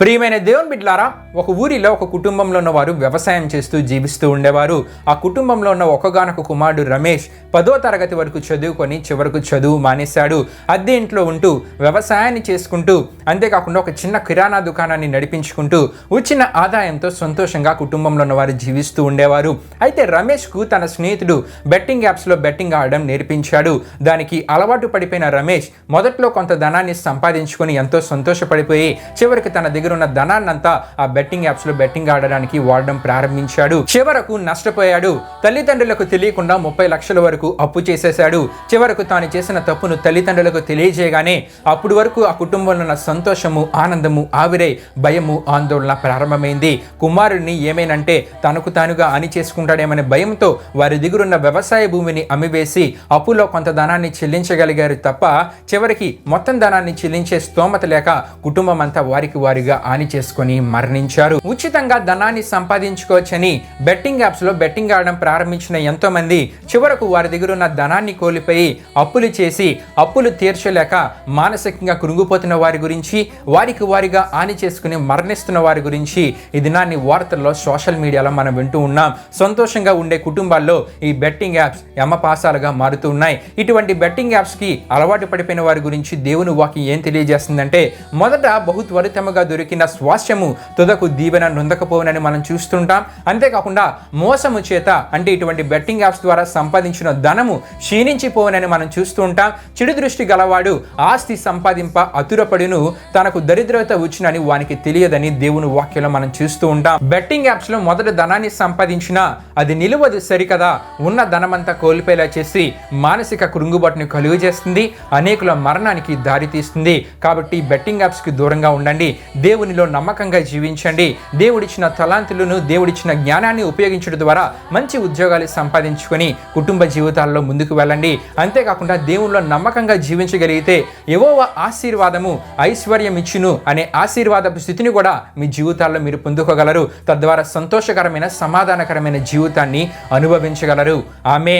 ప్రియమైన దేవుని బిడ్డలారా, ఒక ఊరిలో ఒక కుటుంబంలో ఉన్నవారు వ్యవసాయం చేస్తూ జీవిస్తూ ఉండేవారు. ఆ కుటుంబంలో ఉన్న ఒక్కగానొక కుమారుడు రమేష్ 10వ తరగతి వరకు చదువుకొని చివరకు చదువు మానేశాడు. అద్దె ఇంట్లో ఉంటూ వ్యవసాయాన్ని చేసుకుంటూ, అంతేకాకుండా ఒక చిన్న కిరాణా దుకాణాన్ని నడిపించుకుంటూ వచ్చిన ఆదాయంతో సంతోషంగా కుటుంబంలో ఉన్నవారు జీవిస్తూ ఉండేవారు. అయితే రమేష్కు తన స్నేహితుడు బెట్టింగ్ యాప్స్లో బెట్టింగ్ ఆడడం నేర్పించాడు. దానికి అలవాటు పడిపోయిన రమేష్ మొదట్లో కొంత ధనాన్ని సంపాదించుకొని ఎంతో సంతోషపడిపోయి చివరికి తన దగ్గర ఉన్న ధనాన్నంతా ఆ బెట్టింగ్ యాప్స్ లో బెట్టింగ్ ఆడడానికి వాడడం ప్రారంభించాడు. చివరకు నష్టపోయాడు. తల్లిదండ్రులకు తెలియకుండా 30 లక్షల వరకు అప్పు చేసేశాడు. చివరకు తాను చేసిన తప్పును తల్లిదండ్రులకు తెలియజేయగానే అప్పటి వరకు ఆ కుటుంబంలో ఉన్న సంతోషము, ఆనందము ఆవిరై భయము, ఆందోళన ప్రారంభమైంది. కుమారుడిని ఏమేనంటే తనకు తానుగా హాని చేసుకుంటాడేమనే భయంతో వారి దిగురున్న వ్యవసాయ భూమిని అమ్మివేసి అప్పులో కొంత ధనాన్ని చెల్లించగలిగారు తప్ప చివరికి మొత్తం ధనాన్ని చెల్లించే స్తోమత లేక కుటుంబం అంతా వారికి వారిగా హాని చేసుకొని మరణించారు. ఉచితంగా ధనాన్ని సంపాదించుకోవచ్చని బెట్టింగ్ యాప్స్ లో బెట్టింగ్ ఆడడం ప్రారంభించిన ఎంతో మంది చివరకు వారి దగ్గర ఉన్న ధనాన్ని కోల్పోయి అప్పులు చేసి అప్పులు తీర్చలేక మానసికంగా కృంగిపోతున్న వారి గురించి, వారికి వారిగా హాని చేసుకుని మరణిస్తున్న వారి గురించి ఈ దినాన్ని వార్తల్లో సోషల్ మీడియాలో మనం వింటూ ఉన్నాం. సంతోషంగా ఉండే కుటుంబాల్లో ఈ బెట్టింగ్ యాప్స్ యమపాసాలుగా మారుతూ ఉన్నాయి. ఇటువంటి బెట్టింగ్ యాప్స్ కి అలవాటు పడిపోయిన వారి గురించి దేవుని వాక్యం ఏం తెలియజేస్తుందంటే, మొదట బహు త్వరితముగా దొరికిన స్వాస్థ్యము తుదకు దీవెన నొందకపోవనని మనం చూస్తుంటాం. అంతేకాకుండా మోసము చేత అంటే ఇటువంటి బెట్టింగ్ యాప్స్ ద్వారా సంపాదించిన ధనము క్షీణించిపోవనని మనం చూస్తూ ఉంటాం. చెడు దృష్టి గలవాడు ఆస్తి సంపాదింప అతురపడును, తనకు దరిద్రత వచ్చినని వానికి తెలియదని దేవుని వాక్యంలో మనం చూస్తూ ఉంటాం. బెట్టింగ్ యాప్స్ లో మొదట ధనాన్ని సంపాదించినా అది నిలువదు సరికదా, ఉన్న ధనమంతా కోల్పోయేలా చేసి మానసిక కృంగుబాటును కలుగు చేస్తుంది, అనేకుల మరణానికి దారి తీస్తుంది. కాబట్టి బెట్టింగ్ యాప్స్ కి దూరంగా ఉండండి. దేవునిలో నమ్మకంగా జీవించండి. దేవుడిచ్చిన తలాంతులను, దేవుడిచ్చిన జ్ఞానాన్ని ఉపయోగించడం ద్వారా మంచి ఉద్యోగాలు సంపాదించుకొని కుటుంబ జీవితాల్లో ముందుకు వెళ్ళండి. అంతేకాకుండా దేవునిలో నమ్మకంగా జీవించగలిగితే యెహోవా ఆశీర్వాదము ఐశ్వర్యం ఇచ్చును అనే ఆశీర్వాదపు స్థితిని కూడా మీ జీవితాల్లో మీరు పొందుకోగలరు. తద్వారా సంతోషకరమైన, సమాధానకరమైన జీవితాన్ని అనుభవించగలరు. ఆమేన్.